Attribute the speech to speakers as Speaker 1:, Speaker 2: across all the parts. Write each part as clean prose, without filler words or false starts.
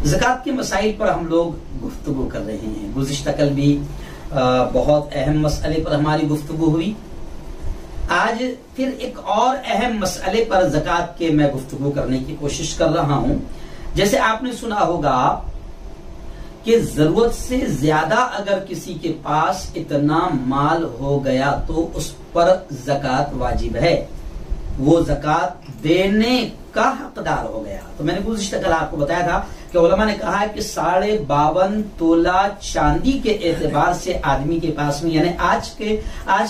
Speaker 1: ज़कात के मसाइल पर हम लोग गुफ्तगू कर रहे हैं। गुज़िश्ता कल भी बहुत अहम मसले पर हमारी गुफ्तगू हुई। आज फिर एक और अहम मसले पर ज़कात के मैं गुफ्तगू करने की कोशिश कर रहा हूं। जैसे आपने सुना होगा कि जरूरत से ज्यादा अगर किसी के पास इतना माल हो गया तो उस पर ज़कात वाजिब है, वो ज़कात देने का हकदार हो गया। तो मैंने गुज़िश्ता कल आपको बताया था कि उलमा ने कहा है कि 52.5 तोला चांदी के एतबार से आदमी के पास में, यानी आज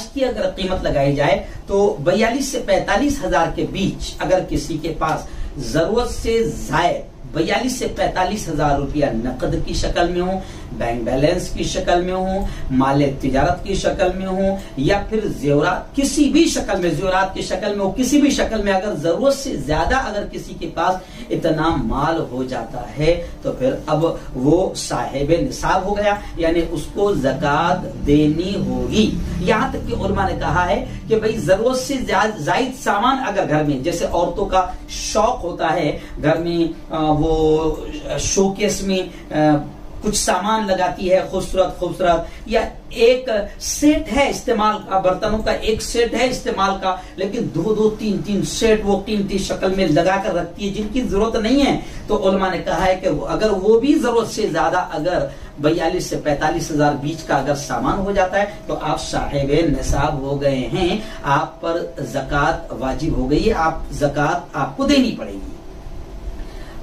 Speaker 1: की अगर कीमत लगाई जाए तो 42 से 45 हजार के बीच अगर किसी के पास जरूरत से जायद 42 से 45 हजार रुपया नकद की शक्ल में हो, बैंक बैलेंस की शक्ल में हो, माले तिजारत की शक्ल में हो, या फिर जेवरात किसी भी शक्ल में, जेवरात की शक्ल में हो, किसी भी शक्ल में अगर जरूरत से ज्यादा अगर किसी के पास इतना माल हो जाता है तो फिर अब वो साहिब निसाब हो गया, यानी उसको ज़कात देनी होगी। यहां तक कि उलमा ने कहा है कि भाई जरूरत से जायद सामान अगर घर में, जैसे औरतों का शौक होता है घर में वो शोकेस में कुछ सामान लगाती है खूबसूरत खूबसूरत, या एक सेट है इस्तेमाल का, बर्तनों का एक सेट है इस्तेमाल का, लेकिन दो तीन सेट वो कीमती शक्ल में लगा कर रखती है जिनकी जरूरत नहीं है। तो उलमा ने कहा है कि अगर वो भी जरूरत से ज्यादा अगर 42 से 45 हजार बीच का अगर सामान हो जाता है तो आप साहिब निसाब हो गए हैं, आप पर ज़कात वाजिब हो गई है, आप ज़कात आपको देनी पड़ेगी।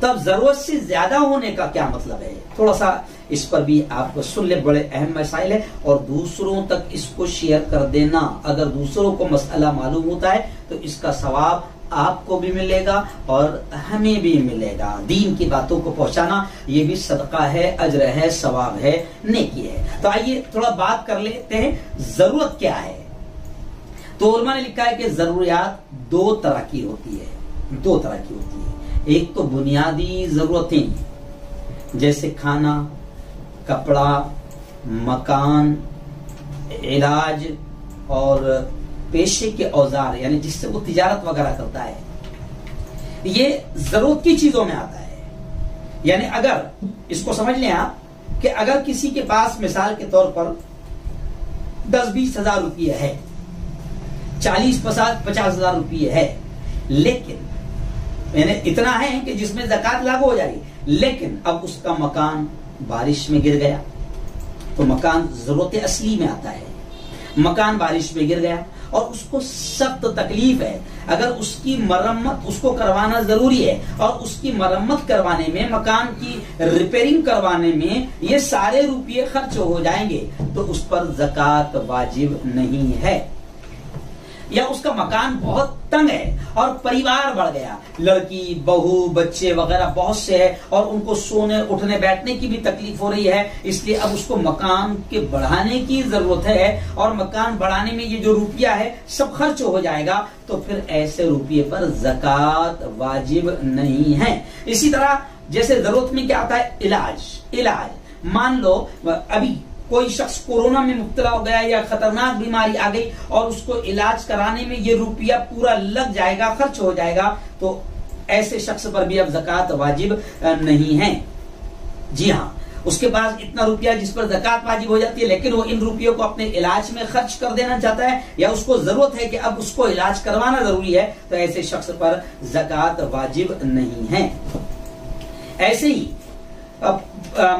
Speaker 1: तब जरूरत से ज्यादा होने का क्या मतलब है, थोड़ा सा इस पर भी आपको सुन ले, बड़े अहम मसाइल है और दूसरों तक इसको शेयर कर देना। अगर दूसरों को मसला मालूम होता है तो इसका सवाब आपको भी मिलेगा और हमें भी मिलेगा। दीन की बातों को पहुंचाना ये भी सदका है, अजर है, सवाब है, नेकी है। तो आइए थोड़ा बात कर लेते हैं, जरूरत क्या है। तो उलमा ने लिखा है कि जरूरियात दो तरह की होती है। एक तो बुनियादी जरूरतें जैसे खाना, कपड़ा, मकान, इलाज और पेशे के औजार, यानी जिससे वो तिजारत वगैरह करता है, ये जरूरत की चीजों में आता है। यानी अगर इसको समझ लें आप कि अगर किसी के पास मिसाल के तौर पर 10-20 हजार रुपये है, 40-50 हजार रुपये है, लेकिन यानी इतना है कि जिसमें ज़कात लागू हो जाएगी, लेकिन अब उसका मकान बारिश में गिर गया तो मकान जरूरत असली में आता है। मकान बारिश में गिर गया और उसको सख्त तकलीफ है, अगर उसकी मरम्मत उसको करवाना जरूरी है और उसकी मरम्मत करवाने में, मकान की रिपेयरिंग करवाने में ये सारे रुपये खर्च हो जाएंगे तो उस पर ज़कात वाजिब नहीं है। या उसका मकान बहुत तंग है और परिवार बढ़ गया, लड़की, बहू, बच्चे वगैरह बहुत से है और उनको सोने उठने बैठने की भी तकलीफ हो रही है, इसलिए अब उसको मकान के बढ़ाने की जरूरत है और मकान बढ़ाने में ये जो रुपया है सब खर्च हो जाएगा, तो फिर ऐसे रुपये पर ज़कात वाजिब नहीं है। इसी तरह जैसे जरूरत में क्या आता है, इलाज। मान लो अभी कोई शख्स कोरोना में मुब्तला हो गया या खतरनाक बीमारी आ गई और उसको इलाज कराने में ये रुपया पूरा लग जाएगा, खर्च हो जाएगा, तो ऐसे शख्स पर भी अब ज़कात वाजिब नहीं है। जी हाँ, उसके पास इतना रुपया जिस पर ज़कात वाजिब हो जाती है, लेकिन वो इन रुपयों को अपने इलाज में खर्च कर देना चाहता है या उसको जरूरत है कि अब उसको इलाज करवाना जरूरी है, तो ऐसे शख्स पर ज़कात वाजिब नहीं है। ऐसे ही अब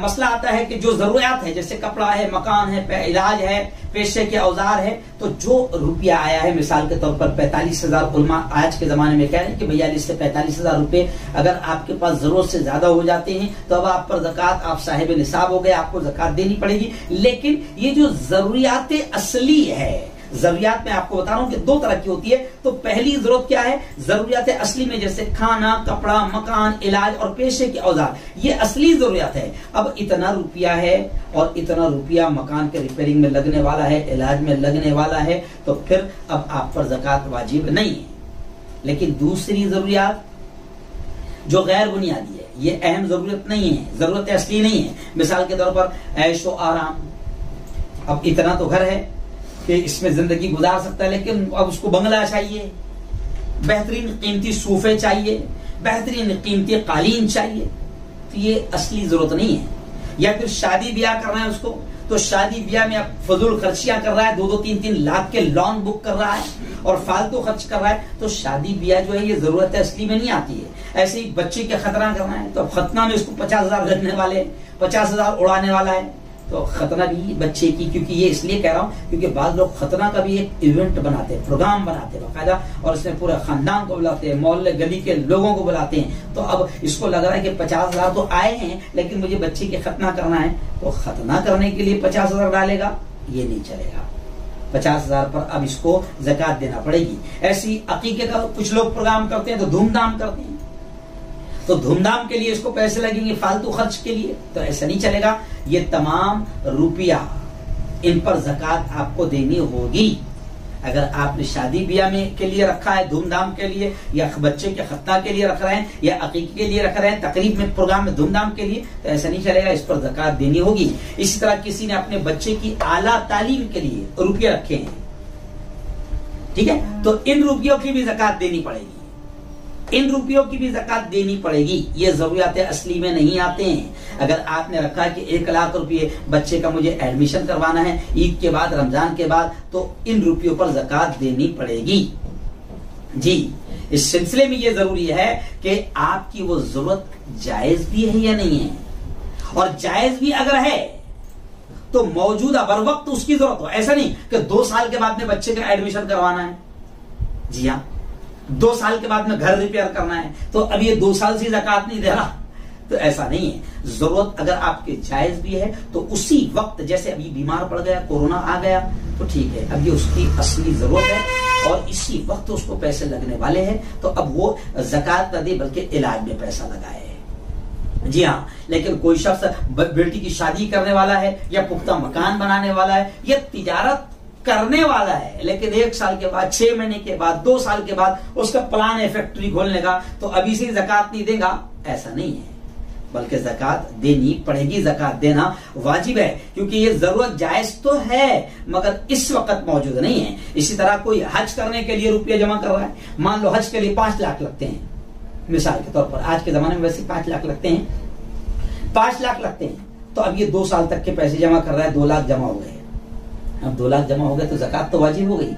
Speaker 1: मसला आता है कि जो जरूरियात है, जैसे कपड़ा है, मकान है, इलाज है, पेशे के औजार है, तो जो रुपया आया है मिसाल के तौर पर 45 हजार, उलमा आज के जमाने में कह रहे हैं कि 42 से 45 हजार रुपए अगर आपके पास जरूरत से ज्यादा हो जाते हैं तो अब आप पर ज़कात, आप साहिब निसाब हो गए, आपको ज़कात देनी पड़ेगी। लेकिन ये जो जरूरियात असली है, जरूरियात में आपको बता रहा हूं कि दो तरह की होती है। तो पहली जरूरत क्या है, जरूरियात असली में जैसे खाना, कपड़ा, मकान, इलाज और पेशे के औजार, ये असली जरूरियात है। अब इतना रुपया है और इतना रुपया मकान के रिपेयरिंग में लगने वाला है, इलाज में लगने वाला है, तो फिर अब आप पर ज़कात वाजिब नहीं है। लेकिन दूसरी जरूरियात जो गैर बुनियादी है, ये अहम जरूरत नहीं है, जरूरत असली नहीं है। मिसाल के तौर पर ऐशो आराम, अब इतना तो घर है कि इसमें जिंदगी गुजार सकता है, लेकिन अब उसको बंगला चाहिए, बेहतरीन कीमती सोफे चाहिए, बेहतरीन कीमती कालीन चाहिए, तो ये असली जरूरत नहीं है। या फिर शादी ब्याह करना है उसको, तो शादी ब्याह में अब फजूल खर्चियां कर रहा है, 2-3 लाख के लोन बुक कर रहा है और फालतू खर्च कर रहा है, तो शादी ब्याह जो है ये जरूरत असली में नहीं आती है। ऐसे ही बच्चे के खतना करना है, तो अब खतना में उसको 50,000 लगने वाले, 50,000 उड़ाने वाला है, तो खतना भी बच्चे की, क्योंकि ये इसलिए कह रहा हूं क्योंकि बाद लोग खतना का भी एक इवेंट बनाते हैं, प्रोग्राम बनाते हैं बाकायदा, और इसमें पूरे खानदान को बुलाते हैं, मोहल्ले गली के लोगों को बुलाते हैं। तो अब इसको लग रहा है कि 50,000 तो आए हैं लेकिन मुझे बच्चे की खतना करना है, तो खतना करने के लिए 50,000 डालेगा, ये नहीं चलेगा। 50,000 पर अब इसको ज़कात देना पड़ेगी। ऐसी अकीके का कुछ लोग प्रोग्राम करते हैं तो धूमधाम करते हैं, तो धूमधाम के लिए इसको पैसे लगेंगे फालतू खर्च के लिए, तो ऐसा नहीं चलेगा। ये तमाम रुपया इन पर ज़कात आपको देनी होगी। अगर आपने शादी ब्याह में के लिए रखा है, धूमधाम के लिए, या बच्चे के खतना के लिए रख रहे हैं, या अकीके के लिए रख रहे हैं, तकरीब में प्रोग्राम में धूमधाम के लिए, तो ऐसा नहीं चलेगा, इस पर ज़कात देनी होगी। इसी तरह किसी ने अपने बच्चे की आला तालीम के लिए रुपये रखे हैं, ठीक है, तो इन रुपयों की भी ज़कात देनी पड़ेगी, इन रुपयों की भी ज़कात देनी पड़ेगी। ये जरूरियातें असली में नहीं आते हैं। अगर आपने रखा है कि 1 लाख रुपये बच्चे का मुझे एडमिशन करवाना है ईद के बाद, रमजान के बाद, तो इन रुपयों पर ज़कात देनी पड़ेगी। जी, इस सिलसिले में ये जरूरी है कि आपकी वो जरूरत जायज भी है या नहीं है, और जायज भी अगर है तो मौजूदा बर वक्त उसकी जरूरत हो। ऐसा नहीं कि 2 साल के बाद में बच्चे का एडमिशन करवाना है, जी हाँ, 2 साल के बाद में घर रिपेयर करना है, तो अब ये 2 साल से ज़कात नहीं दे रहा, तो ऐसा नहीं है। जरूरत अगर आपके जायज भी है तो उसी वक्त, जैसे अभी बीमार पड़ गया, कोरोना आ गया, तो ठीक है, अब ये उसकी असली जरूरत है और इसी वक्त उसको पैसे लगने वाले हैं, तो अब वो ज़कात न दे बल्कि इलाज में पैसा लगाए। जी हाँ, लेकिन कोई शख्स बेटी की शादी करने वाला है, या पुख्ता मकान बनाने वाला है, या तिजारत करने वाला है, लेकिन 1 साल के बाद, 6 महीने के बाद, 2 साल के बाद उसका प्लान है फैक्ट्री खोलने का, तो अभी से ज़कात नहीं देगा, ऐसा नहीं है, बल्कि ज़कात देनी पड़ेगी। ज़कात देना वाजिब है, क्योंकि ये जरूरत जायज तो है मगर इस वक्त मौजूद नहीं है। इसी तरह कोई हज करने के लिए रुपये जमा कर रहा है, मान लो हज के लिए 5 लाख लगते हैं, मिसाल के तौर पर, आज के जमाने में वैसे 5 लाख लगते हैं, 5 लाख लगते हैं, तो अब ये 2 साल तक के पैसे जमा कर रहा है, 2 लाख जमा हो गए। अब 2 लाख जमा हो गए तो ज़कात तो वाजिब हो गई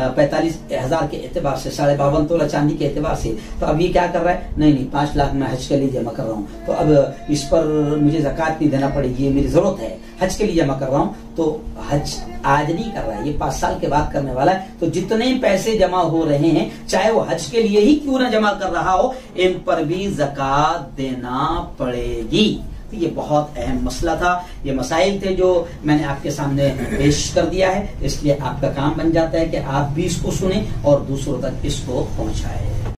Speaker 1: 45,000 के एतबार से, 52.5 तोला चांदी के एतबार से। तो अब ये क्या कर रहा है, नहीं 5 लाख मैं हज के लिए जमा कर रहा हूँ, तो अब इस पर मुझे ज़कात नहीं देना पड़ेगी, ये मेरी जरूरत है, हज के लिए जमा कर रहा हूँ। तो हज आज नहीं कर रहा है, ये 5 साल के बाद करने वाला है, तो जितने पैसे जमा हो रहे हैं, चाहे वो हज के लिए ही क्यों ना जमा कर रहा हो, इन पर भी ज़कात देना पड़ेगी। तो ये बहुत अहम मसला था, ये मसाइल थे जो मैंने आपके सामने पेश कर दिया है, इसलिए आपका काम बन जाता है कि आप भी इसको सुने और दूसरों तक इसको पहुंचाएं।